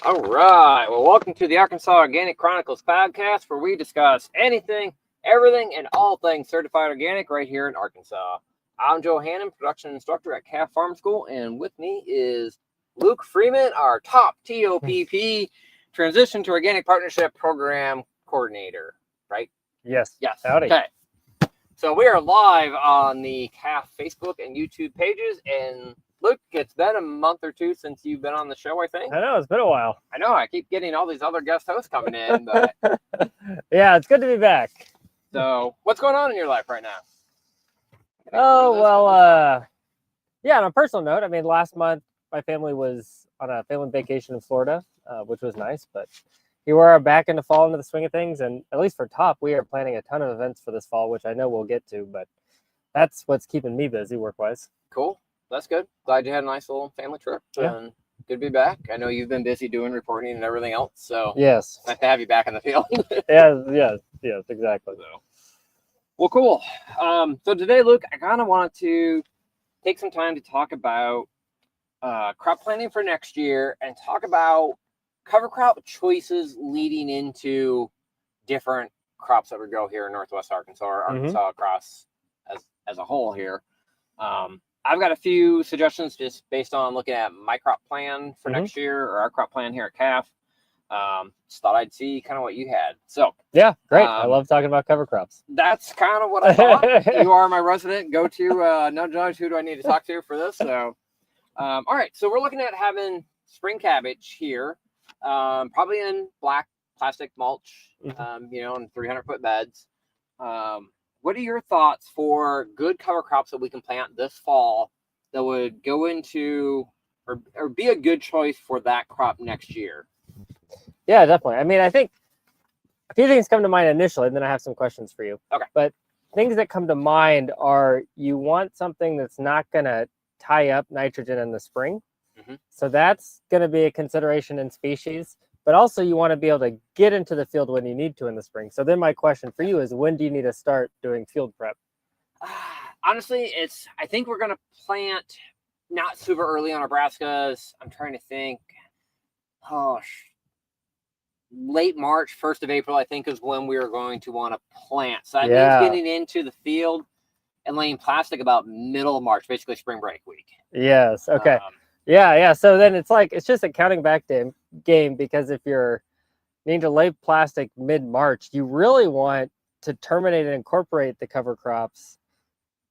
All right. Well, welcome to the Arkansas Organic Chronicles podcast, where we discuss anything, everything, and all things certified organic right here in Arkansas. I'm Joe Hannon, production instructor at Calf Farm School, and with me is Luke Freeman, our top TOPP Transition to Organic Partnership Program Coordinator. Right? Yes. Yes. Howdy. Okay. So we are live on the Calf Facebook and YouTube pages, and Luke, it's been a month or two since you've been on the show, I think. I know, it's been a while. I know, I keep getting all these other guest hosts coming in, but Yeah, it's good to be back. so what's going on in your life right now? Oh, well, yeah, on a personal note, I mean, last month my family was on a family vacation in Florida, which was nice, but here we are back in the fall into the swing of things, and at least for Top, we are planning a ton of events for this fall, which I know we'll get to, but that's what's keeping me busy work-wise. Cool. That's good. Glad you had a nice little family trip. Yeah. And good to be back. I know you've been busy doing reporting and everything else, so Yes. nice to have you back in the field. yes, exactly. So, well, cool. So today, Luke, I kind of wanted to take some time to talk about crop planning for next year and talk about cover crop choices leading into different crops that we grow here in Northwest Arkansas, or Arkansas across as a whole here. I've got a few suggestions just based on looking at my crop plan for next year, or our crop plan here at CAF. Just thought I'd see kind of what you had. So yeah, great. I love talking about cover crops. That's kind of what I thought. You are my resident go-to nudge. Who do I need to talk to for this? So, all right. So we're looking at having spring cabbage here, probably in black plastic mulch, in 300-foot beds. What are your thoughts for good cover crops that we can plant this fall that would go into or be a good choice for that crop next year? Yeah, definitely. I mean, I think a few things come to mind initially, and then I have some questions for you. Okay. But things that come to mind are you want something that's not going to tie up nitrogen in the spring. Mm-hmm. So that's going to be a consideration in species. But also you want to be able to get into the field when you need to in the spring. So then my question for you is, when do you need to start doing field prep? Honestly, I think we're going to plant not super early on our brassicas. I'm trying to think. Late March, 1st of April, I think is when we are going to want to plant. So that means getting into the field and laying plastic about middle of March, basically spring break week. Yes. Okay. Yeah. So then it's just a counting back game, because if you're needing to lay plastic mid-March, you really want to terminate and incorporate the cover crops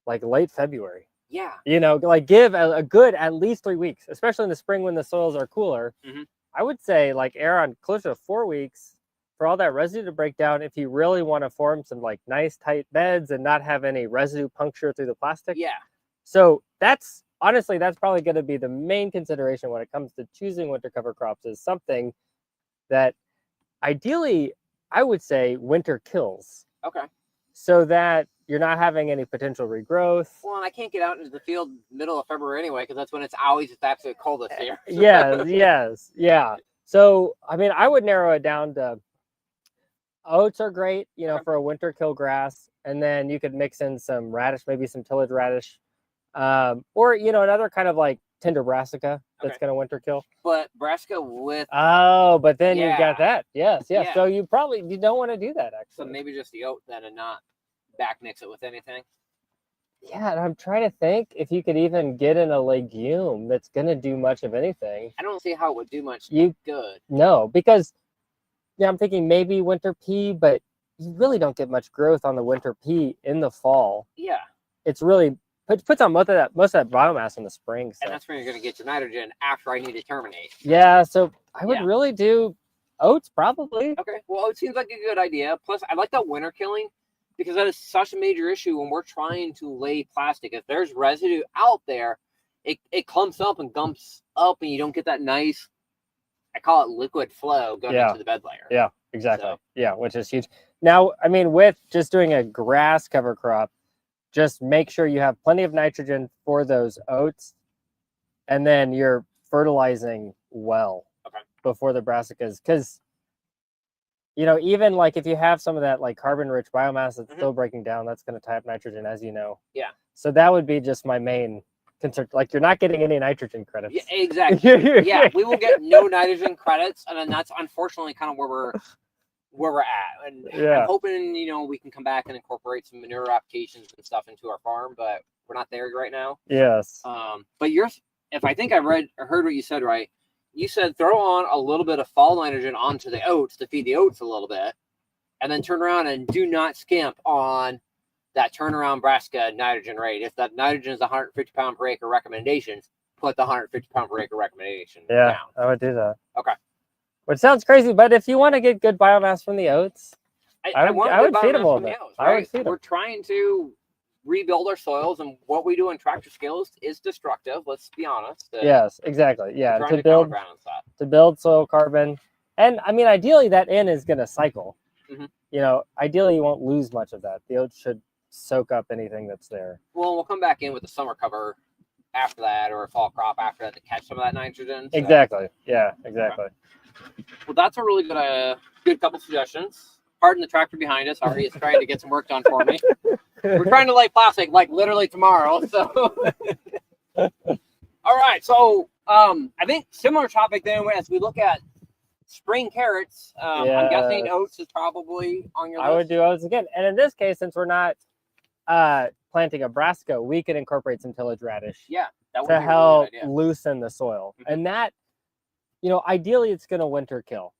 like late February. Yeah. Like give a good at least 3 weeks, especially in the spring when the soils are cooler. Mm-hmm. I would say like err on closer to 4 weeks for all that residue to break down if you really want to form some like nice tight beds and not have any residue puncture through the plastic. Yeah. So that's probably going to be the main consideration when it comes to choosing winter cover crops, is something that ideally I would say winter kills. Okay. So that you're not having any potential regrowth. Well, and I can't get out into the field middle of February anyway, because that's when it's always absolutely coldest here. Yeah. So, I mean, I would narrow it down to oats are great, for a winter kill grass. And then you could mix in some radish, maybe some tillage radish. Or, another kind of like tender brassica that's going to winter kill. But brassica with... Oh, but then you've got that. Yes. Yeah. So you don't want to do that, actually. So maybe just the oat then, and not back mix it with anything. Yeah, and I'm trying to think if you could even get in a legume that's going to do much of anything. I don't see how it would do much good. No, because I'm thinking maybe winter pea, but you really don't get much growth on the winter pea in the fall. Yeah. It's really puts on most of that biomass in the spring. So. And that's when you're going to get your nitrogen after I need to terminate. Yeah, so I would really do oats probably. Okay, well, it seems like a good idea. Plus, I like that winter killing, because that is such a major issue when we're trying to lay plastic. If there's residue out there, it clumps up and gumps up, and you don't get that nice, I call it liquid flow going into the bed layer. Yeah, exactly. So. Yeah, which is huge. Now, I mean, with just doing a grass cover crop, just make sure you have plenty of nitrogen for those oats, and then you're fertilizing well before the brassicas, because even like if you have some of that like carbon rich biomass that's still breaking down, that's going to tie up nitrogen, as you know. Yeah. So that would be just my main concerned. Like, you're not getting any nitrogen credits. Yeah, exactly. Yeah, we will get no nitrogen credits, and then that's unfortunately kind of where we're at. And I'm hoping, you know, we can come back and incorporate some manure applications and stuff into our farm, but we're not there right now. Yes. But if I think I heard what you said right, you said throw on a little bit of fall nitrogen onto the oats to feed the oats a little bit, and then turn around and do not skimp on that turnaround brassica nitrogen rate. If that nitrogen is 150 pound per acre recommendations, put the 150 pound per acre recommendation down. I would do that. Okay. Which sounds crazy, but if you want to get good biomass from the oats, I would feed them a little bit. I would feed them. We're trying to rebuild our soils, and what we do in tractor skills is destructive. Let's be honest. Yes, exactly. Yeah, to build soil carbon, and I mean, ideally, that N is going to cycle. Mm-hmm. You know, ideally, you won't lose much of that. The oats should soak up anything that's there. Well, we'll come back in with the summer cover after that, or a fall crop after that, to catch some of that nitrogen. So. Exactly. Yeah. Exactly. Okay. Well, that's a really good couple suggestions. Pardon the tractor behind us. Ari is trying to get some work done for me. We're trying to lay plastic like literally tomorrow. So, all right. So, I think similar topic then as we look at spring carrots. I'm guessing oats is probably on your list. I would do oats again, and in this case, since we're not planting a brassica, we could incorporate some tillage radish. Yeah, that would to be help a really good idea. Loosen the soil, and that, you know, ideally it's going to winter kill.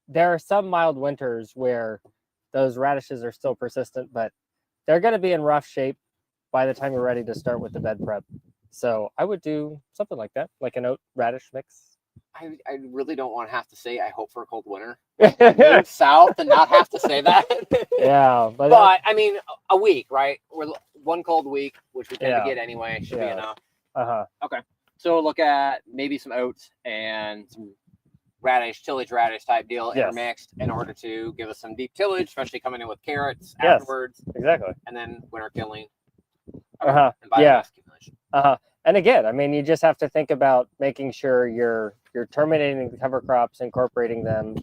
There are some mild winters where those radishes are still persistent, but they're going to be in rough shape by the time you're ready to start with the bed prep. So I would do something like that, like an oat radish mix. I really don't want to have to say I hope for a cold winter. Move south and not have to say that. Yeah, but I mean, a week, right? We're one cold week, which we tend to get anyway, should be enough. Okay, so look at maybe some oats and some tillage radish type deal intermixed in order to give us some deep tillage, especially coming in with carrots afterwards. Exactly. And then winter killing. And biomass accumulation. And again, I mean, you just have to think about making sure you're terminating the cover crops, incorporating them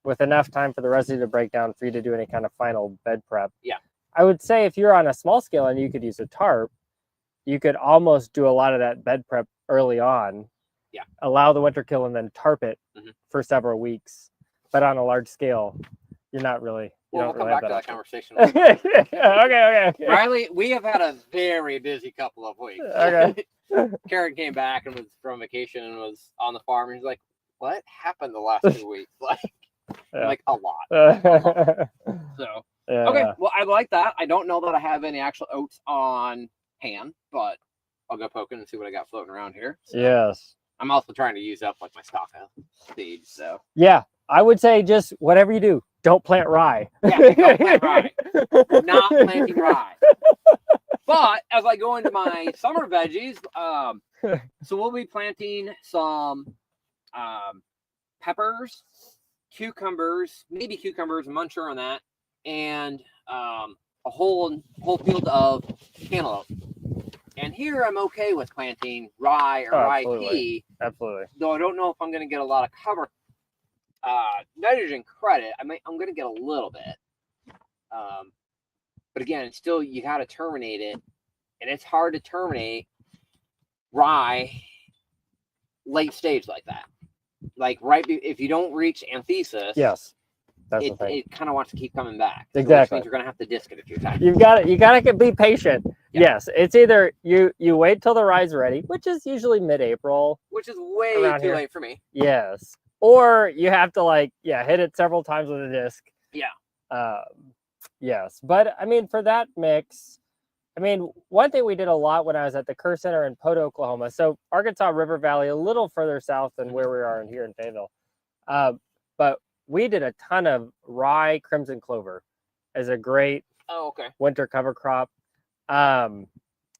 with enough time for the residue to break down for you to do any kind of final bed prep. Yeah. I would say if you're on a small scale and you could use a tarp, you could almost do a lot of that bed prep early on. Yeah. Allow the winter kill and then tarp it for several weeks. But on a large scale, you're not really. We'll come back to that conversation. Okay. Riley, we have had a very busy couple of weeks. Okay. Karen came back and was from vacation and was on the farm, and he's like, "What happened the last 2 weeks?" Like a lot. So okay, well, I like that. I don't know that I have any actual oats on hand, but I'll go poking and see what I got floating around here. So. Yes. I'm also trying to use up like my stock of seeds. So yeah, I would say just whatever you do, don't plant rye. Yeah, don't plant rye. Not planting rye. But as I go into my summer veggies, so we'll be planting some peppers, cucumbers, maybe cucumbers. I'm unsure on that, and a whole field of cantaloupe. And here I'm okay with planting rye or rye pea. Absolutely. Though I don't know if I'm going to get a lot of cover nitrogen credit. I'm going to get a little bit. But again, still, you got to terminate it. And it's hard to terminate rye late stage like that. Like if you don't reach anthesis. Yes. That's the thing. It kind of wants to keep coming back. Exactly. Which means you're going to have to disc it a few times. You got to be patient. Yeah. Yes. It's either you wait till the rye's ready, which is usually mid-April. Which is way too late for me. Yes. Or you have to hit it several times with a disc. Yeah. Yes. But I mean, for that mix, I mean, one thing we did a lot when I was at the Kerr Center in Poto, Oklahoma. So Arkansas River Valley, a little further south than where we are here in Fayetteville. But we did a ton of rye crimson clover as a great winter cover crop. I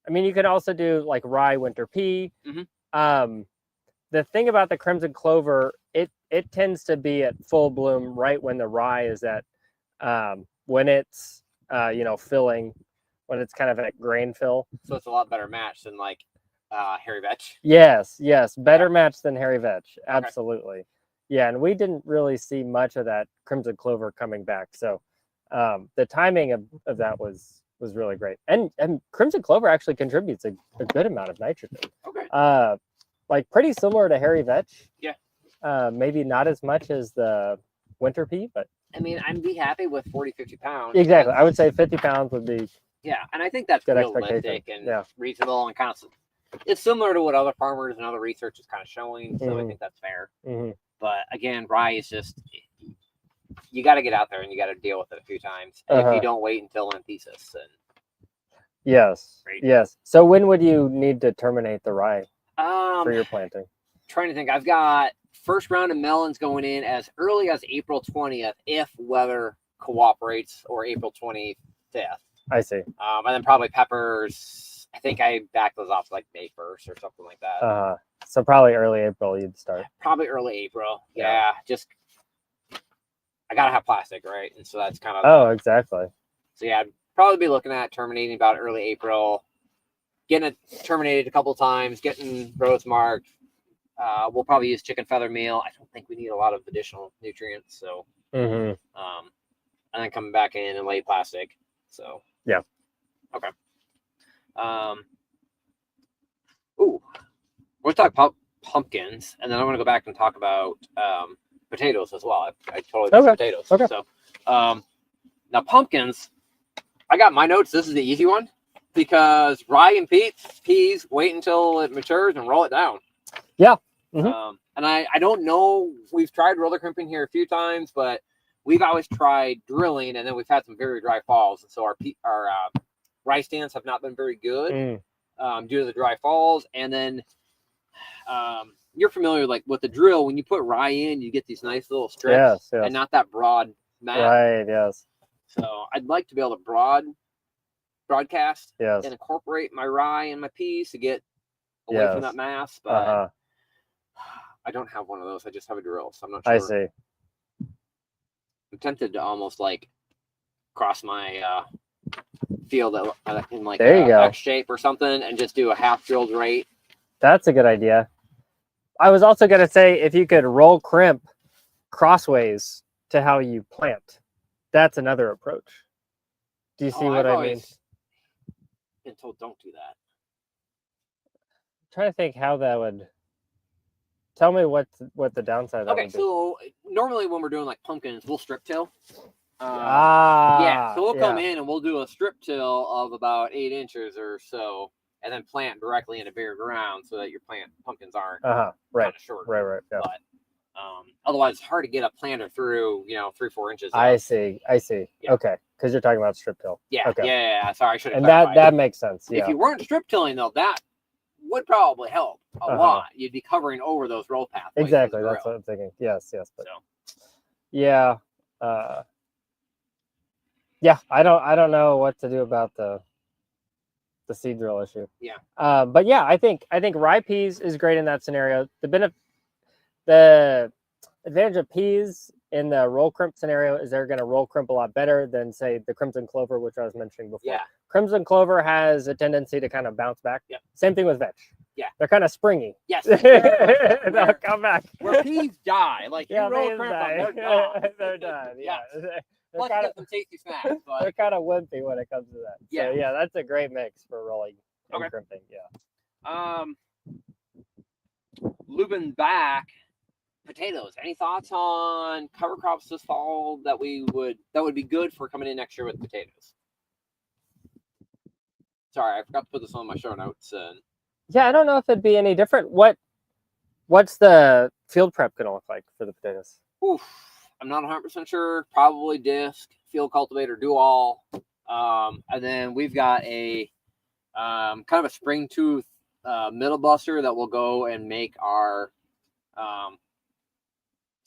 mean, you could also do like rye winter pea. The thing about the crimson clover, it tends to be at full bloom right when the rye is at when it's filling, when it's kind of at grain fill. So it's a lot better match than like hairy vetch. Yes, better match than hairy vetch. Absolutely. Okay. Yeah, and we didn't really see much of that crimson clover coming back. So the timing of that was was really great. And crimson clover actually contributes a good amount of nitrogen. Okay. Like pretty similar to hairy vetch. Yeah. Maybe not as much as the winter pea, but I mean, I'd be happy with 40, 50 pounds. exactly. I would say 50 pounds would be Yeah, and I think that's good realistic expectation. and reasonable and kind of. It's similar to what other farmers and other research is kind of showing, so I think that's fair. But again, rye is just you got to get out there and you got to deal with it a few times. And if you don't wait until anthesis, then yes. So when would you need to terminate the rye for your planting? Trying to think. I've got first round of melons going in as early as April 20th if weather cooperates, or April 25th. I see. And then probably peppers. I think I back those off like May 1st or something like that. So probably early April you'd start. Probably early April. Yeah. Just I gotta have plastic, right? And so that's kind of. Oh, exactly. So yeah, I'd probably be looking at terminating about early April, getting it terminated a couple of times, getting rows marked. We'll probably use chicken feather meal. I don't think we need a lot of additional nutrients. So, and then coming back in and lay plastic. So yeah. Okay. Ooh, we'll talk about pumpkins, and then I'm going to go back and talk about potatoes as well. I totally missed potatoes. Okay. So, now pumpkins, I got my notes. This is the easy one because rye and peas wait until it matures and roll it down. Yeah. And I don't know. We've tried roller crimping here a few times, but we've always tried drilling, and then we've had some very dry falls, and so our rye stands have not been very good due to the dry falls. And then you're familiar like with the drill. When you put rye in, you get these nice little strips, and not that broad mat. Right. Yes. So I'd like to be able to broadcast and incorporate my rye and my peas to get away from that mass, but I don't have one of those. I just have a drill, so I'm not sure. I see. I'm tempted to almost like cross my field in like X shape or something and just do a half drilled rate. That's a good idea. I was also going to say if you could roll crimp crossways to how you plant, that's another approach. Do you see what I mean? Been told don't do that. I'm trying to think how that would. Tell me what the downside of that would be. So normally when we're doing like pumpkins, we'll strip till. So we'll come in and we'll do a strip till of about 8 inches or so, and then plant directly into bare ground so that your pumpkins aren't kind of short. Right. Yeah. But otherwise, it's hard to get a planter through 3-4 inches. I see. Yeah. Okay, because you're talking about strip till. Yeah. Okay. Yeah. Sorry, I should have. And that makes sense. Yeah. If you weren't strip tilling though, that would probably help a lot. You'd be covering over those roll paths. Exactly. That's what I'm thinking. Yes. But yeah. I don't know what to do about the seed drill issue. Yeah. But yeah, I think rye peas is great in that scenario. The advantage of peas in the roll crimp scenario is they're going to roll crimp a lot better than say the crimson clover, which I was mentioning before. Yeah. Crimson clover has a tendency to kind of bounce back. Yeah. Same thing with vetch. Yeah. They're kind of springy. Yes. They'll come back. Where peas die. Like you roll crimp on, they're done. They're done. Yeah. Plus you get some tasty snacks. But... They're kind of wimpy when it comes to that. Yeah. So, yeah, that's a great mix for rolling and crimping. Yeah. Looping back, potatoes. Any thoughts on cover crops this fall that would be good for coming in next year with potatoes? Sorry, I forgot to put this on my show notes. Yeah, I don't know if it'd be any different. What's the field prep going to look like for the potatoes? Oof, I'm not 100% sure. Probably disc, field cultivator, do all. And then we've got a kind of a spring tooth middle buster that will go and make our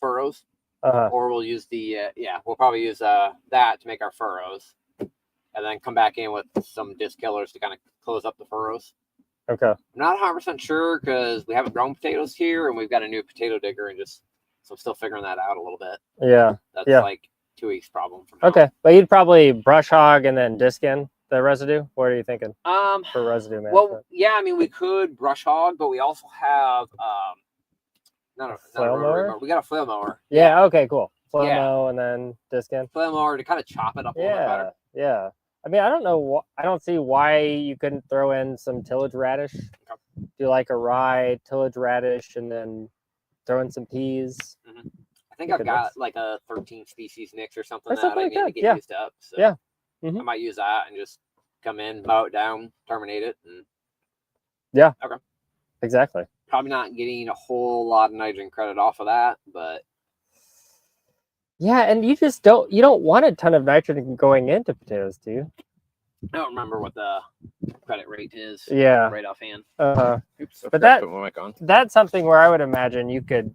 furrows. Or we'll use we'll probably use that to make our furrows. And then come back in with some disc killers to kind of close up the furrows. Okay. I'm not 100% sure because we haven't grown potatoes here and we've got a new potato digger so I'm still figuring that out a little bit. Yeah. That's like 2 weeks problem from now. Okay. But you'd probably brush hog and then disc in the residue? What are you thinking for residue management? Well, yeah, I mean, we could brush hog, but we also have not a mower. We got a flail mower. Yeah. Okay, cool. Flail mower and then disc in. Flail mower to kind of chop it up a little bit better. Yeah. I mean, I don't know. I don't see why you couldn't throw in some tillage radish. Okay. Do like a rye tillage radish, and then throw in some peas. I think You I've could got mix. like a 13 species mix or something Or that something I like need to that. get Yeah. used up. So Yeah. I Mhm. might use that and just come in, mow it down, terminate it, and Yeah. Okay. Exactly. probably not getting a whole lot of nitrogen credit off of that, but Yeah, and you don't want a ton of nitrogen going into potatoes, do you? I don't remember what the credit rate is Yeah. right offhand. Oops. I But forgot to put my mic on. that's something where I would imagine you could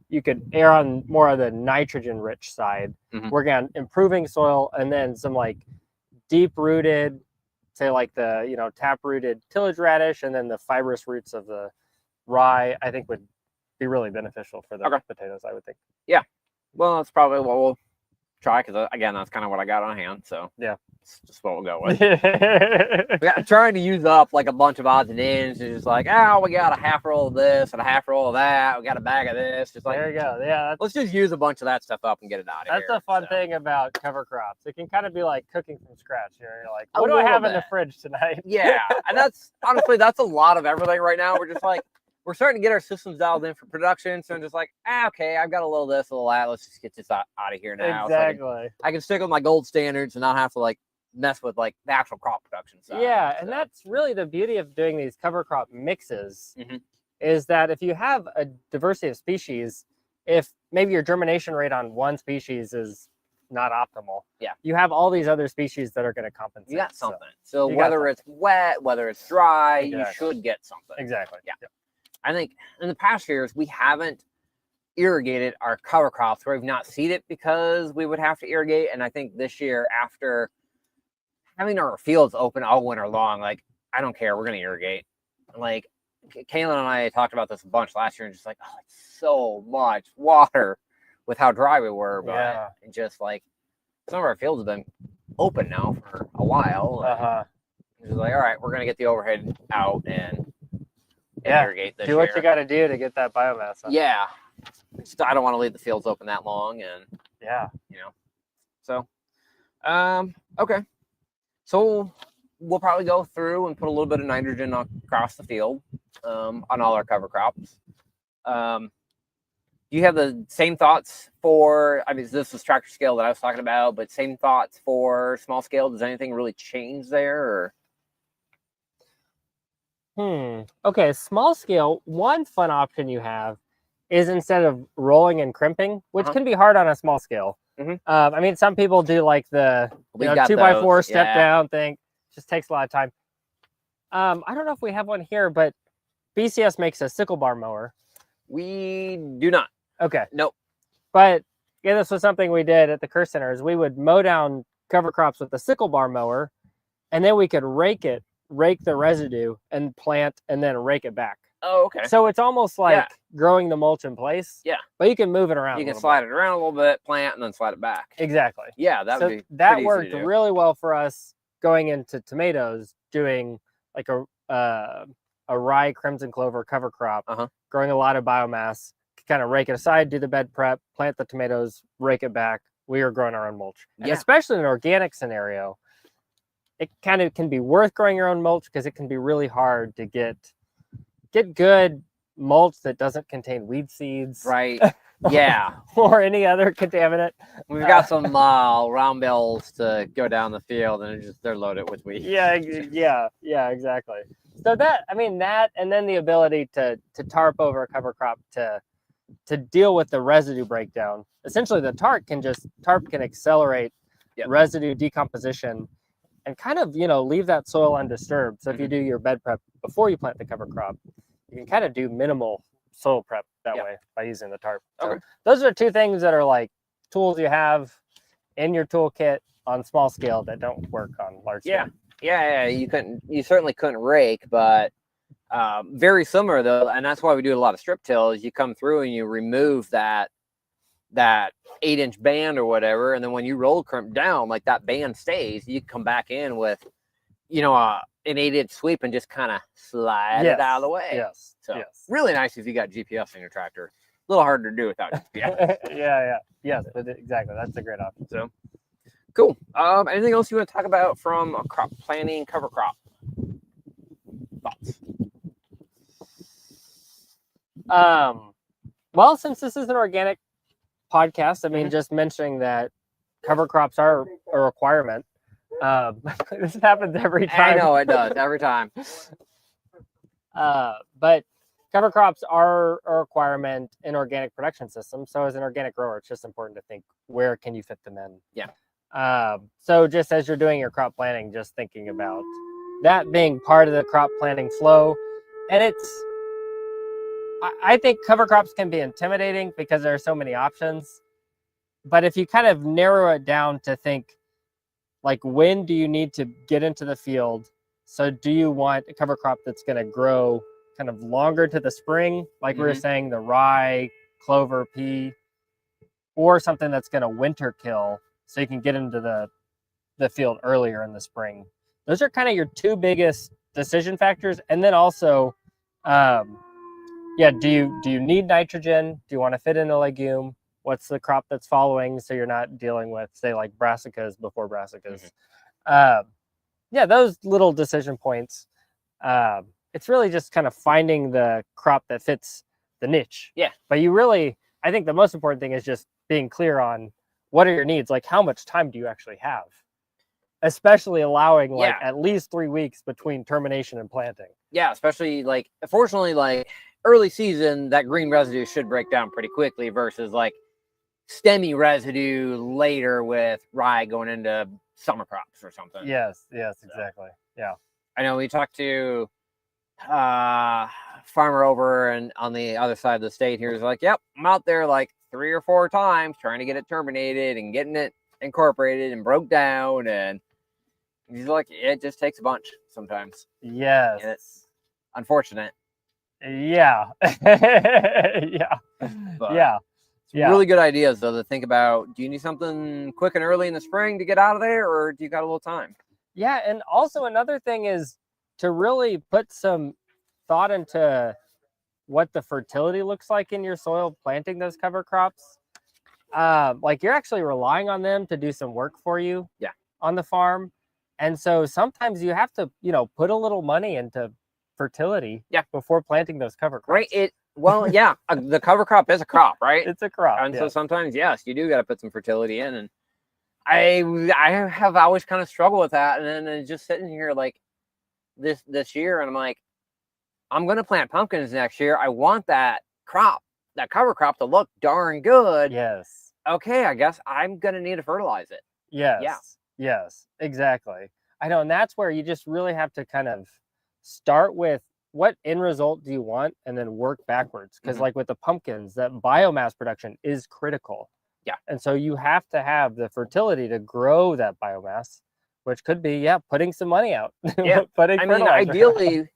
err on more of the nitrogen rich side, Mhm. working on improving soil, and then some like deep rooted, say like the tap rooted tillage radish, and then the fibrous roots of the rye. I think would be really beneficial for the Okay. potatoes. I would think. Well, that's probably what we'll try because again, that's kind of what I got on hand. So Yeah. it's just what we'll go with. I'm trying to use up like a bunch of odds and ends. It's just like, oh, we got a half roll of this and a half roll of that. We got a bag of this. Just like, There you go. Yeah, let's just use a bunch of that stuff up and get it out of here. that's a fun So, thing about cover crops. It can kind of be like cooking from scratch. You're like, A what do I little have in the bit. fridge tonight? Yeah, and that's honestly that's a lot of everything right now. We're just like we're starting to get our systems dialed in for production. So I'm just like, okay, I've got a little this, a little that. Let's just get this out of here now. Exactly. So I can stick with my gold standards and not have to like mess with like the actual crop production side. Yeah, and So, that's really the beauty of doing these cover crop mixes, Mhm. is that if you have a diversity of species, if maybe your germination rate on one species is not optimal, Yeah. you have all these other species that are going to compensate. you got so- something. So you got whether it's wet, whether it's dry, you Exactly. should get something. Exactly. Yeah. I think in the past years we haven't irrigated our cover crops where we've not seeded because we would have to irrigate. And I think this year, after having our fields open all winter long, like I don't care, we're gonna irrigate. Like Kaylin and I talked about this a bunch last year, and just like, oh, it's so much water with how dry we were, but Yeah. it just like some of our fields have been open now for a while. Uh-huh. It's just like, all right, we're gonna get the overhead out and Yeah. irrigate this Do what year. you got to do to get that biomass up. Yeah, I don't want to leave the fields open that long, and Yeah. so okay, so we'll probably go through and put a little bit of nitrogen across the field on all our cover crops. Do you have the same thoughts for, I mean, this was tractor scale that I was talking about, but same thoughts for small scale? Does anything really change there? Or? Okay, small scale, one fun option you have is instead of rolling and crimping, which can be hard on a small scale. Mhm. I mean, some people do like the We got 2x4 those, step yeah. down thing. Just takes a lot of time. I don't know if we have one here, but BCS makes a sickle bar mower. We do not. Okay. Nope. But yeah, this was something we did at the Kerr Center, is we would mow down cover crops with a sickle bar mower, and then we could rake the residue and plant, and then rake it back. Oh, okay. So it's almost like growing the mulch in place. Yeah. But you can move it around. You can slide it around a little bit, plant, and then slide it back. Exactly. Yeah, that would be that pretty worked easy to do. really well for us going into tomatoes, doing like a rye crimson clover cover crop, growing a lot of biomass, kind of rake it aside, do the bed prep, plant the tomatoes, rake it back. We were growing our own mulch. And especially in an organic scenario, it kind of can be worth growing your own mulch because it can be really hard to get good mulch that doesn't contain weed seeds. Right. Yeah. Or any other contaminant. We've got some round bells to go down the field, and they're loaded with weeds. Yeah, exactly. So that, and then the ability to tarp over a cover crop to deal with the residue breakdown. Essentially, the tarp can accelerate residue decomposition and kind of, leave that soil undisturbed. So if you do your bed prep before you plant the cover crop, you can kind of do minimal soil prep that way by using the tarp. So those are two things that are like tools you have in your toolkit on small scale that don't work on large scale. Yeah. You certainly couldn't rake, but very similar though, and that's why we do a lot of strip tills. You come through and you remove that 8-inch band or whatever, and then when you roll crimp down, like that band stays. You come back in with, an 8-inch sweep and just kind of slide it out of the way. Yes. So really nice if you got GPS in your tractor. A little harder to do without GPS. Yes, but exactly. That's a great option. So Cool. Anything else you want to talk about from a crop planting, cover crop? Thoughts? Well, since this is an organic podcast, I mean, Mhm. just mentioning that cover crops are a requirement. This happens every time. I know it does every time. But cover crops are a requirement in organic production systems. So as an organic grower, it's just important to think, where can you fit them in? Yeah. So just as you're doing your crop planning, just thinking about that being part of the crop planning flow. And I think cover crops can be intimidating because there are so many options. But if you kind of narrow it down to think, like, when do you need to get into the field? So do you want a cover crop that's going to grow kind of longer to the spring, like we were saying, the rye, clover, pea, or something that's going to winter kill so you can get into the field earlier in the spring? Those are kind of your two biggest decision factors. And then also, do you need nitrogen? Do you want to fit in a legume? What's the crop that's following, so you're not dealing with, say, like brassicas before brassicas? Those little decision points. It's really just kind of finding the crop that fits the niche. Yeah. But I think the most important thing is just being clear on what are your needs. Like, how much time do you actually have? Especially allowing at least 3 weeks between termination and planting. Yeah, especially fortunately, early season, that green residue should break down pretty quickly versus stemmy residue later with rye going into summer crops or something. Yes, exactly. Yeah. I know we talked to farmer over and on the other side of the state here. He's like, yep, I'm out there 3 or 4 times trying to get it terminated and getting it incorporated and broke down, and he's like, it just takes a bunch sometimes. Yes. And it's unfortunate. Yeah. Yeah. But yeah. Really good ideas though to think about. Do you need something quick and early in the spring to get out of there, or do you got a little time? Yeah, and also another thing is to really put some thought into what the fertility looks like in your soil planting those cover crops. You're actually relying on them to do some work for you on the farm. And so sometimes you have to, put a little money into fertility before planting those cover crops. Right. The cover crop is a crop, right? It's a crop. And so sometimes, yes, you do got to put some fertility in. And I have always kind of struggled with that. And then just sitting here this year, and I'm like, I'm going to plant pumpkins next year. I want that cover crop to look darn good. Yes. Okay, I guess I'm going to need to fertilize it. Yes. Yeah. Yes, exactly. I know. And that's where you just really have to kind of start with what end result do you want and then work backwards. Because with the pumpkins, that biomass production is critical. Yeah. And so you have to have the fertility to grow that biomass, which could be, putting some money out. Yeah. Ideally,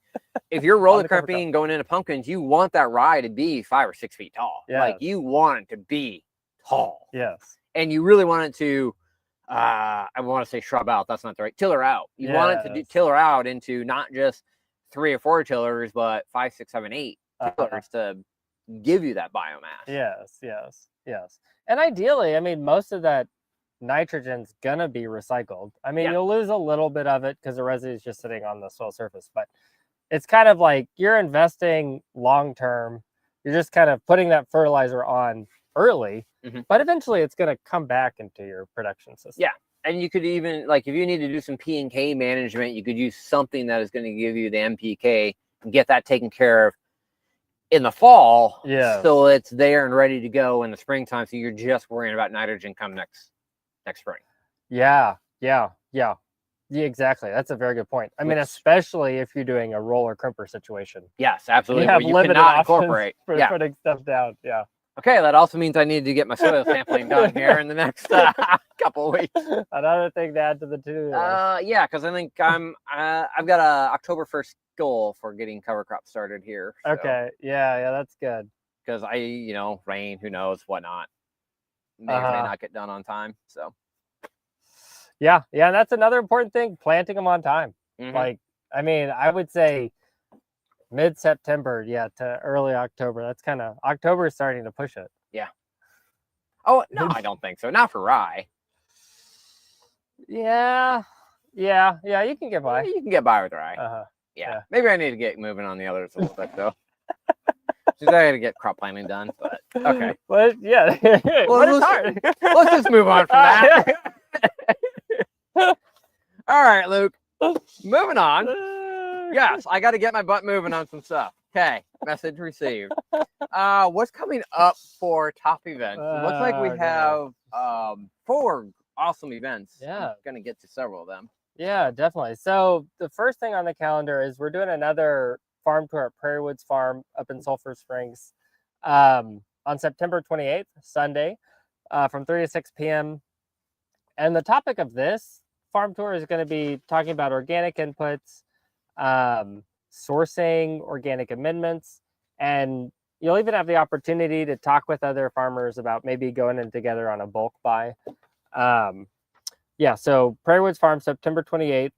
if you're roller cropping going into pumpkins, you want that rye to be 5 or 6 feet tall. Yes. You want it to be tall. Yes. And you really want it to, I want to say shrub out. That's not the right. Tiller out. You want it to tiller out into not just 3 or 4 tillers, but 5, 6, 7, 8 tillers to give you that biomass. Yes. And ideally, most of that nitrogen's gonna be recycled. You'll lose a little bit of it because the residue is just sitting on the soil surface, but it's kind of like you're investing long term. You're just kind of putting that fertilizer on early, but eventually it's going to come back into your production system. Yeah. And you could even, if you need to do some P and K management, you could use something that is going to give you the NPK and get that taken care of in the fall. Yeah. So it's there and ready to go in the springtime. So you're just worrying about nitrogen come next spring. Yeah. Exactly. That's a very good point. Especially if you're doing a roller crimper situation. Yes, absolutely. You have limited cannot incorporate for putting stuff down. Yeah. Okay, that also means I need to get my soil sampling done here in the next couple of weeks. Another thing to add to the to-do list. Yeah, because I think I've got a October 1st goal for getting cover crop started here. So. Okay, yeah, that's good. Because rain, who knows, whatnot, may or may not get done on time. So. Yeah, that's another important thing, planting them on time. I would say mid-September, to early October. That's kind of, October is starting to push it. Yeah. Oh, no, I don't think so. Not for rye. Yeah, you can get by. You can get by with rye. Yeah. Yeah. Maybe I need to get moving on the others a little bit though. Just I gotta get crop planting done, but okay. But yeah, Well, but it's hard. Let's just move on from that. All right, Luke. Moving on. Yes, I got to get my butt moving on some stuff. Okay, message received. What's coming up for top events? It looks like we have 4 awesome events. Yeah. I'm gonna get to several of them. Yeah, definitely. So the first thing on the calendar is we're doing another farm tour at Prairie Woods Farm up in Sulphur Springs on September 28th, Sunday, from 3 to 6 p.m. And the topic of this farm tour is going to be talking about organic inputs, sourcing organic amendments, and you'll even have the opportunity to talk with other farmers about maybe going in together on a bulk buy. Yeah, so Prairie Woods Farm, September 28th,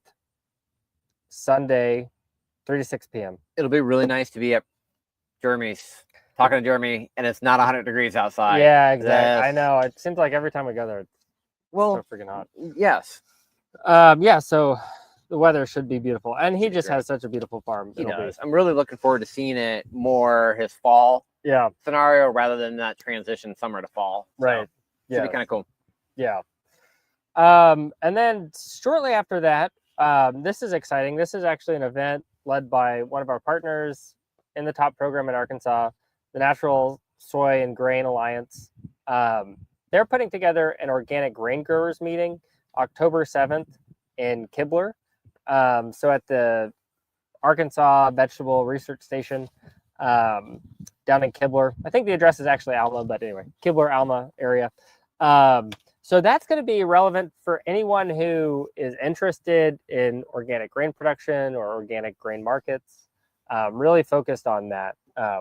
Sunday, 3 to 6 p.m. It'll be really nice to be at Jeremy's, talking to Jeremy, and it's not 100 degrees outside. Yeah, exactly. I know. It seems like every time we go there, it's so freaking hot. Yes. Yeah, so the weather should be beautiful. And he just has such a beautiful farm. He does. I'm really looking forward to seeing it more his fall scenario rather than that transition summer to fall. Right. Yeah. Should be kind of cool. Yeah. And then shortly after that, this is exciting. This is actually an event led by one of our partners in the top program in Arkansas, the Natural Soy and Grain Alliance. They're putting together an organic grain growers meeting October 7th in Kibler. So at the Arkansas Vegetable Research Station down in Kibler. I think the address is actually Alma, but anyway, Kibler, Alma area. So that's going to be relevant for anyone who is interested in organic grain production or organic grain markets, really focused on that,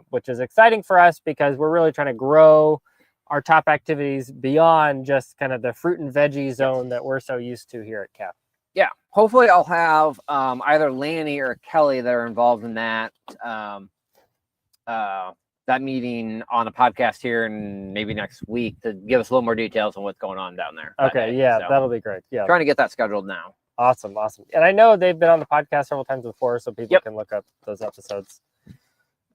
which is exciting for us because we're really trying to grow our top activities beyond just kind of the fruit and veggie zone that we're so used to here at CAP. Yeah, hopefully I'll have either Lanny or Kelly that are involved in that that meeting on a podcast here and maybe next week to give us a little more details on what's going on down there. Okay, yeah, so that'll be great. Yeah, trying to get that scheduled now. Awesome. And I know they've been on the podcast several times before, so people can look up those episodes.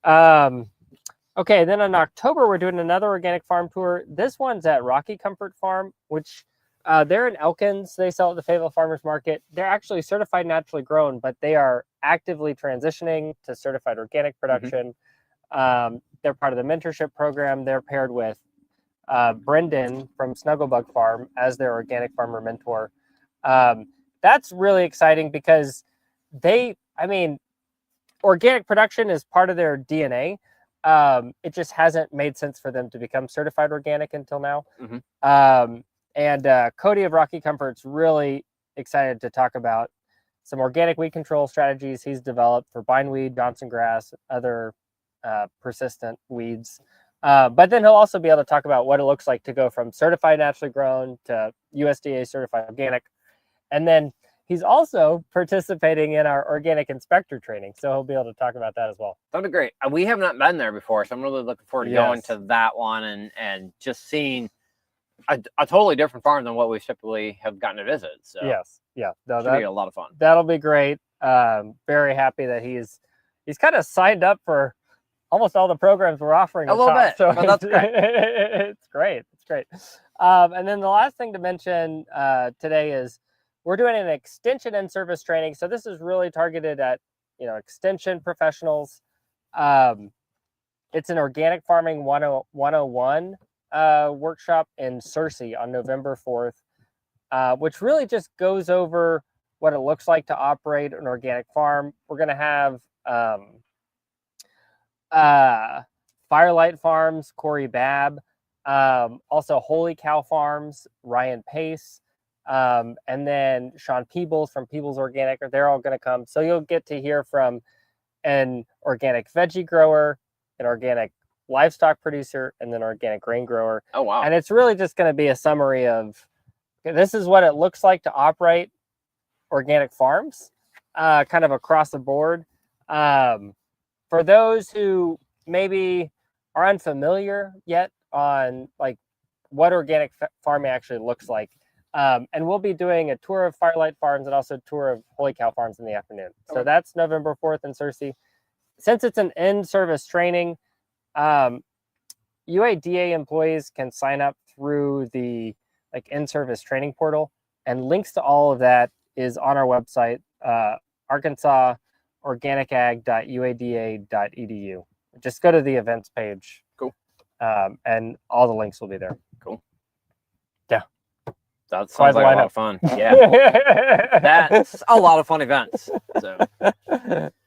Okay, then in October, we're doing another organic farm tour. This one's at Rocky Comfort Farm, which they're in Elkins. They sell at the Fayetteville Farmers Market. They're actually certified naturally grown, but they are actively transitioning to certified organic production. They're part of the mentorship program. They're paired with Brendan from Snugglebug Farm as their organic farmer mentor. That's really exciting because organic production is part of their DNA. It just hasn't made sense for them to become certified organic until now. And Cody of Rocky Comfort's really excited to talk about some organic weed control strategies he's developed for bindweed, Johnson grass, other persistent weeds. But then he'll also be able to talk about what it looks like to go from certified naturally grown to USDA certified organic. And then he's also participating in our organic inspector training. So he'll be able to talk about that as well. That'd be great. We have not been there before, so I'm really looking forward to going to that one and just seeing a totally different farm than what we typically have gotten to visit. So that'll be a lot of fun. That'll be great. Very happy that he's kind of signed up for almost all the programs we're offering. A little bit. So that's great. It's great. And then the last thing to mention today is we're doing an extension and service training. So this is really targeted at, extension professionals. It's an organic farming 101 workshop in Searcy on November 4th, which really just goes over what it looks like to operate an organic farm. We're going to have Firelight Farms, Corey Babb, also Holy Cow Farms, Ryan Pace, and then Sean Peebles from Peebles Organic. They're all going to come. So you'll get to hear from an organic veggie grower, an organic livestock producer, and then organic grain grower. Oh, wow. And it's really just going to be a summary of, this is what it looks like to operate organic farms, kind of across the board. For those who maybe are unfamiliar yet on like what organic farming actually looks like, And we'll be doing a tour of Firelight Farms and also a tour of Holy Cow Farms in the afternoon. So Okay. that's November 4th in Searcy. Since it's an in-service training, UADA employees can sign up through the in-service training portal, and links to all of that is on our website, arkansasorganicag.uada.edu. Just go to the events page. Cool. And all the links will be there. Cool. Yeah. That sounds like a lot of fun. Yeah. That's a lot of fun events. So.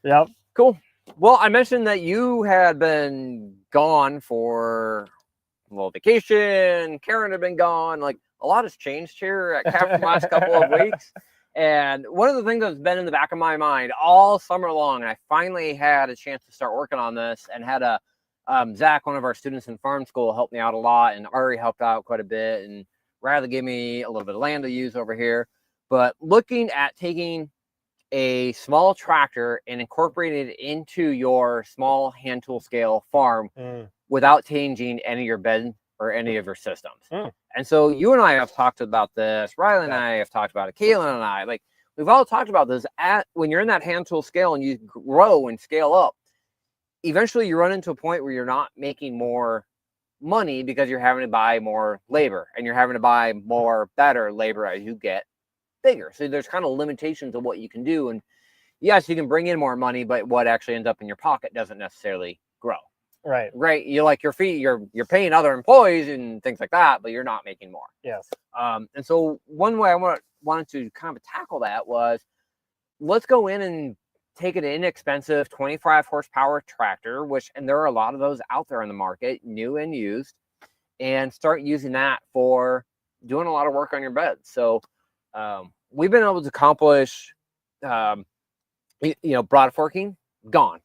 Yep. Cool. Well, I mentioned that you had been gone for a little vacation. Karen had been gone. Like, a lot has changed here at CAP the last couple of weeks. And one of the things that's been in the back of my mind all summer long, and I finally had a chance to start working on this, and had a Zach, one of our students in farm school, helped me out a lot, and Ari helped out quite a bit, and Riley gave me a little bit of land to use over here. But looking at taking a small tractor and incorporating it into your small hand tool scale farm without changing any of your bed or any of your systems. And so you and I have talked about this. Riley and I have talked about it. Kaylin and I, like, we've all talked about this. When you're in that hand tool scale and you grow and scale up, eventually you run into a point where you're not making more money because you're having to buy more labor, and you're having to buy more better labor as you get bigger. So there's kind of limitations of what you can do. And yes, you can bring in more money, but what actually ends up in your pocket doesn't necessarily grow. Right. You like your fee, you're paying other employees and things like that, but you're not making more. Yes. And so one way I wanted to kind of tackle that was, let's go in and take an inexpensive 25 horsepower tractor, and there are a lot of those out there in the market, new and used, and start using that for doing a lot of work on your bed. So we've been able to accomplish, broad forking, gone.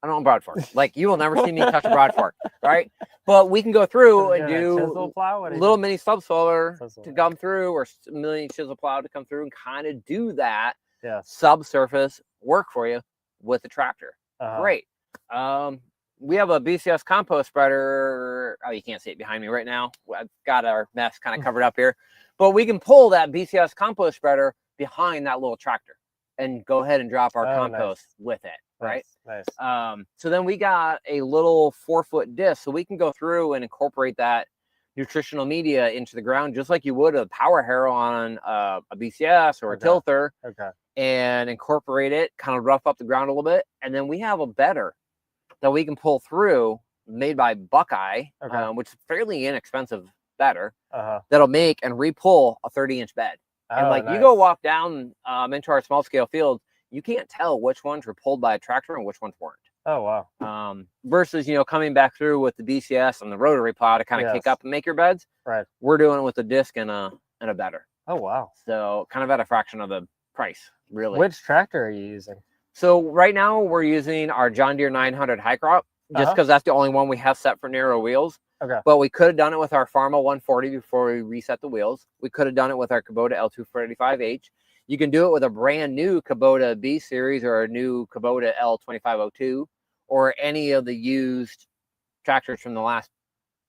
I don't broad fork. Like, you will never see me touch a broad fork, right? But we can go through and do little mini subsoiler to come through, or mini chisel plow to come through, and kind of do that subsurface work for you with the tractor. Great. We have a BCS compost spreader. Oh, you can't see it behind me right now. I've got our mess kind of covered up here, but we can pull that BCS compost spreader behind that little tractor and go ahead and drop our compost with it. Right. Nice. So then we got a little 4-foot disc, so we can go through and incorporate that nutritional media into the ground, just like you would a power harrow on a BCS or a tilther, and incorporate it, kind of rough up the ground a little bit. And then we have a bedder that we can pull through, made by Buckeye, which is fairly inexpensive bedder, that'll make and re-pull a 30-inch bed. And you go walk down into our small scale field, you can't tell which ones were pulled by a tractor and which ones weren't. Oh, wow. Versus, coming back through with the BCS and the rotary plow to kind of kick up and make your beds. Right. We're doing it with a disc and a bedder. Oh, wow. So kind of at a fraction of the price, really. Which tractor are you using? So right now we're using our John Deere 900 high crop, just because that's the only one we have set for narrow wheels. But we could have done it with our Pharma 140 before we reset the wheels. We could have done it with our Kubota L245H. You can do it with a brand new Kubota B series or a new Kubota L2502, or any of the used tractors from the last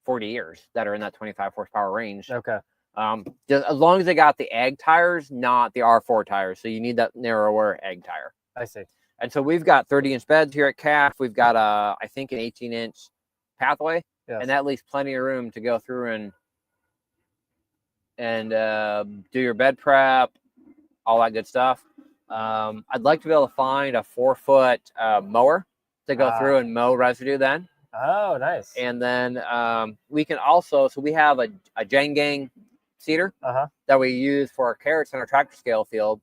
40 years that are in that 25 horsepower range. Just as long as they got the ag tires, not the R4 tires. So you need that narrower ag tire. I see. And so we've got 30-inch beds here at CAF. We've got I think an 18-inch pathway, and that leaves plenty of room to go through and do your bed prep, all that good stuff. I'd like to be able to find a 4-foot mower to go through and mow residue then. Oh, nice. And then we can also, so we have a Jane Gang seeder that we use for our carrots in our tractor scale field.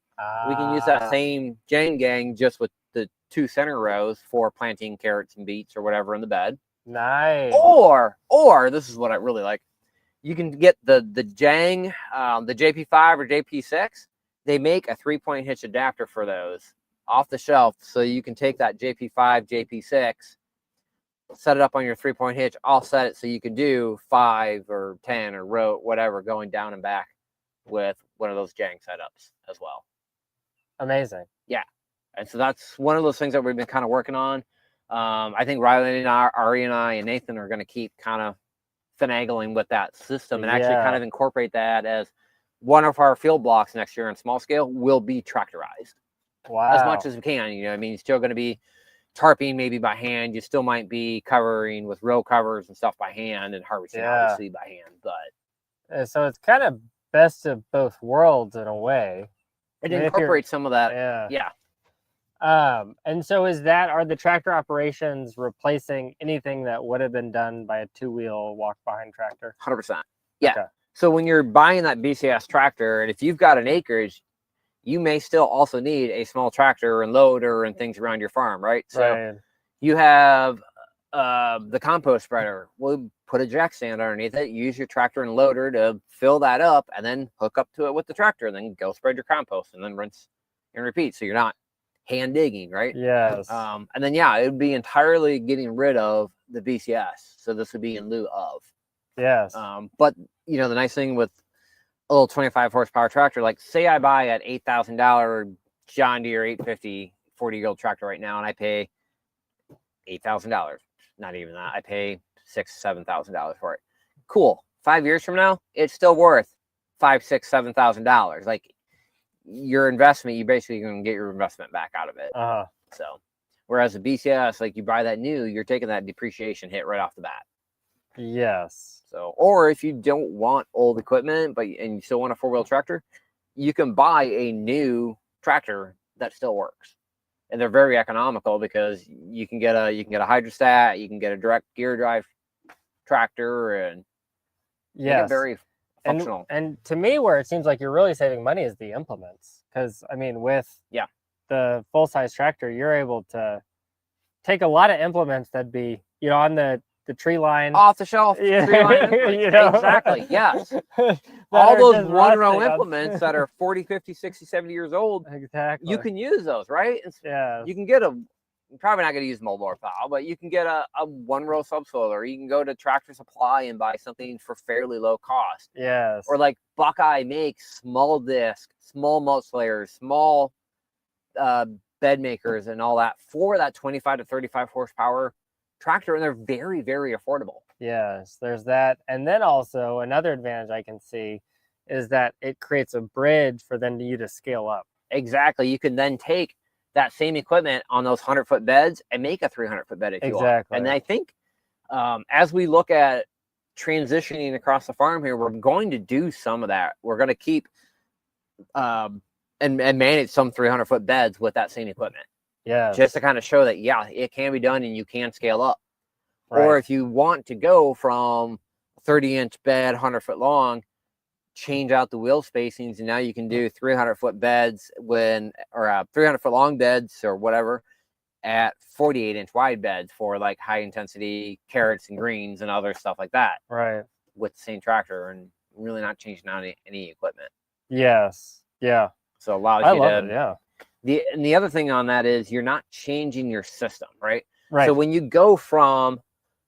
We can use that same Jane Gang just with the 2 center rows for planting carrots and beets or whatever in the bed. Nice. Or this is what I really like. You can get the Jang, the JP5 or JP6. They make a 3-point hitch adapter for those off the shelf. So you can take that JP5, JP6, set it up on your 3-point hitch, I'll set it so you can do 5 or 10 or row, whatever, going down and back with one of those Jang setups as well. Amazing. Yeah. And so that's one of those things that we've been kind of working on. I think Riley and Ari and I and Nathan are going to keep kind of finagling with that system and actually kind of incorporate that as one of our field blocks next year on small scale will be tractorized Wow. as much as we can. You know, I mean, you're still going to be tarping maybe by hand. You still might be covering with row covers and stuff by hand and harvesting obviously by hand. But so it's kind of best of both worlds in a way. it incorporates some of that. Yeah. And so are the tractor operations replacing anything that would have been done by a 2-wheel walk behind tractor? 100%. Yeah. Okay. So when you're buying that BCS tractor, and if you've got an acreage, you may still also need a small tractor and loader and things around your farm, right? So you have the compost spreader. We'll put a jack stand underneath it, use your tractor and loader to fill that up, and then hook up to it with the tractor, and then go spread your compost, and then rinse and repeat. So you're not hand digging, right? Yes. And then, yeah, it would be entirely getting rid of the BCS. So this would be in lieu of. Yes. But, you know, the nice thing with a little 25 horsepower tractor, like say I buy an $8,000 John Deere 850 40-year-old tractor right now, and I pay $8,000. Not even that. I pay $6,000, $7,000 for it. Cool. 5 years from now, it's still worth $5,000, $6,000, $7,000. Like your investment, you basically can get your investment back out of it. So, whereas a BCS, like you buy that new, you're taking that depreciation hit right off the bat. Yes. So, or if you don't want old equipment, and you still want a 4-wheel tractor, you can buy a new tractor that still works, and they're very economical because you can get a hydrostat, you can get a direct gear drive tractor, and very functional. And to me, where it seems like you're really saving money is the implements, because I mean, with the full-size tractor, you're able to take a lot of implements that'd be, you know, on the tree line, off the shelf, tree line you know? Exactly, yes. All those one-row implements that are 40, 50, 60, 70 years old, exactly, you can use those, right? Yeah. You can get you're probably not going to use moldboard plow, but you can get a one-row subsoiler. You can go to Tractor Supply and buy something for fairly low cost. Yes. Or like Buckeye makes small disc, small mulch layers, small bed makers and all that for that 25 to 35 horsepower tractor, and they're very, very affordable. Yes, there's that. And then also another advantage I can see is that it creates a bridge for then you to scale up. Exactly. You can then take that same equipment on those 100-foot beds and make a 300-foot bed if you want. And I think as we look at transitioning across the farm here, we're going to do some of that. We're going to keep and manage some 300-foot beds with that same equipment. Yeah. Just to kind of show that, yeah, it can be done and you can scale up. Right. Or if you want to go from 30-inch bed, 100-foot long, change out the wheel spacings, and now you can do 300-foot beds or 300-foot long beds or whatever at 48-inch wide beds for like high-intensity carrots and greens and other stuff like that. Right. With the same tractor and really not changing out any equipment. Yes. Yeah. So allows you to. Yeah. The other thing on that is you're not changing your system, right? Right. So when you go from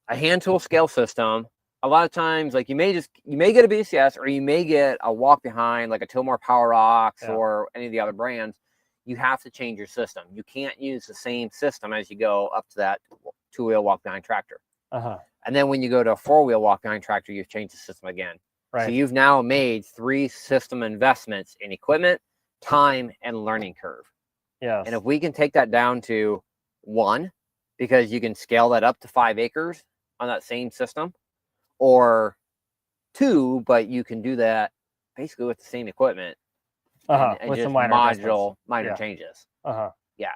a hand tool scale system, a lot of times, like you may get a BCS or you may get a walk behind, like a Tillmore Power Rocks or any of the other brands. You have to change your system. You can't use the same system as you go up to that 2-wheel walk behind tractor. And then when you go to a 4-wheel walk behind tractor, you've changed the system again. Right. So you've now made 3 system investments in equipment, time, and learning curve. Yes. And if we can take that down to 1, because you can scale that up to 5 acres on that same system, or 2, but you can do that basically with the same equipment and with just some minor changes. Yeah,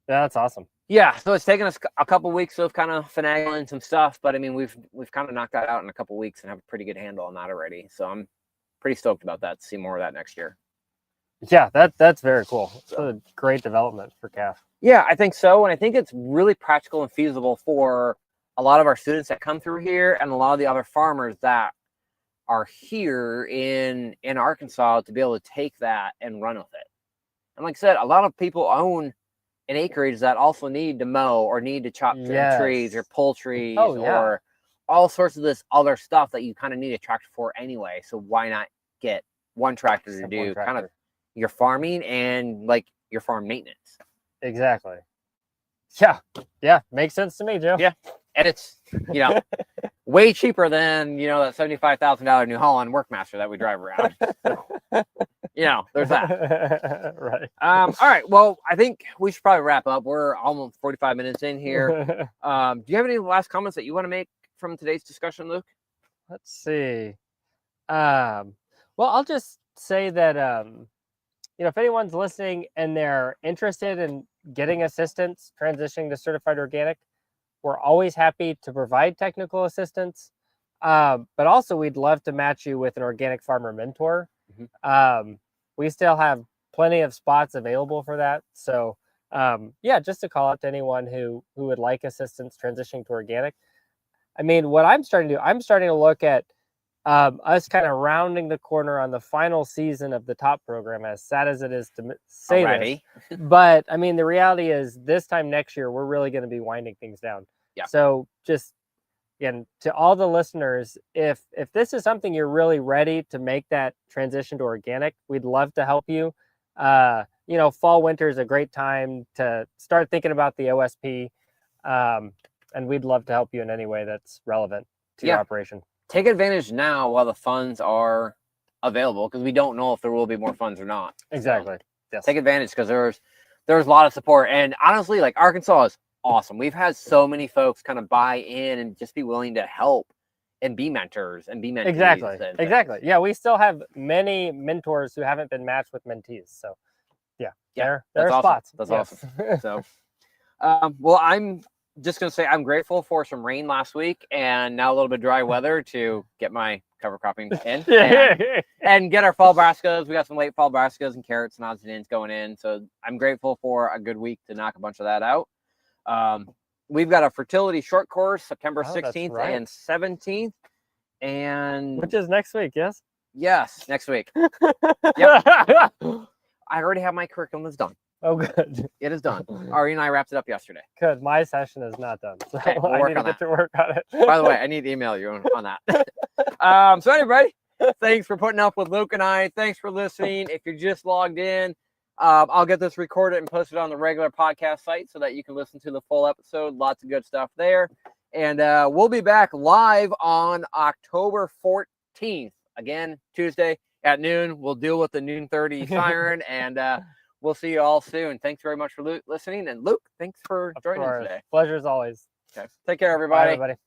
that's awesome. Yeah, so it's taken us a couple weeks of kind of finagling some stuff, but I mean we've kind of knocked that out in a couple weeks and have a pretty good handle on that already. So I'm pretty stoked about that. To see more of that next year. Yeah, that's very cool. It's a great development for CAF. Yeah, I think so, and I think it's really practical and feasible for a lot of our students that come through here and a lot of the other farmers that are here in Arkansas to be able to take that and run with it. And like I said, a lot of people own an acreage that also need to mow or need to chop trees or pull trees or all sorts of this other stuff that you kind of need a tractor for anyway. So why not get one tractor to do kind of your farming and like your farm maintenance? Exactly. Yeah, makes sense to me, Joe. Yeah. And it's, you know, way cheaper than, you know, that $75,000 New Holland Workmaster that we drive around. So, you know, there's that. Right. All right. Well, I think we should probably wrap up. We're almost 45 minutes in here. Do you have any last comments that you want to make from today's discussion, Luke? Let's see. Well, I'll just say that, you know, if anyone's listening and they're interested in getting assistance transitioning to certified organic, we're always happy to provide technical assistance. But also we'd love to match you with an organic farmer mentor. We still have plenty of spots available for that. So yeah, just to call out to anyone who would like assistance transitioning to organic. I mean, what I'm starting to do, I'm starting to look at us kind of rounding the corner on the final season of the top program, as sad as it is to say this. But I mean, the reality is this time next year, we're really going to be winding things down. Yeah. So just, again, to all the listeners, if this is something you're really ready to make that transition to organic, we'd love to help you. You know, fall, winter is a great time to start thinking about the OSP. And we'd love to help you in any way that's relevant to your operation. Take advantage now while the funds are available, because we don't know if there will be more funds or not. Exactly. So yes. Take advantage, because there's a lot of support. And honestly, like, Arkansas is awesome. We've had so many folks kind of buy in and just be willing to help and be mentors and be mentees. Exactly. Yeah, we still have many mentors who haven't been matched with mentees. So yeah, there are awesome. spots. That's awesome. So, well, I'm just going to say I'm grateful for some rain last week and now a little bit of dry weather to get my cover cropping in and get our fall brassicas. We got some late fall brassicas and carrots and odds and ends going in. So I'm grateful for a good week to knock a bunch of that out. We've got a fertility short course September 16th and 17th. And which is next week, yes? Yes, next week. Yep. I already have my curriculum is done. Oh, good. It is done. Ari and I wrapped it up yesterday. Good. My session is not done. So okay, we'll I need to get to work on it. By the way, I need to email you on that. So anybody, thanks for putting up with Luke and I. Thanks for listening. If you're just logged in, I'll get this recorded and posted on the regular podcast site so that you can listen to the full episode. Lots of good stuff there. And we'll be back live on October 14th. Again, Tuesday at noon. We'll deal with the noon 30 siren, and we'll see you all soon. Thanks very much for listening. And Luke, thanks for joining us today. Pleasure as always. Okay. Take care, everybody. Bye, everybody.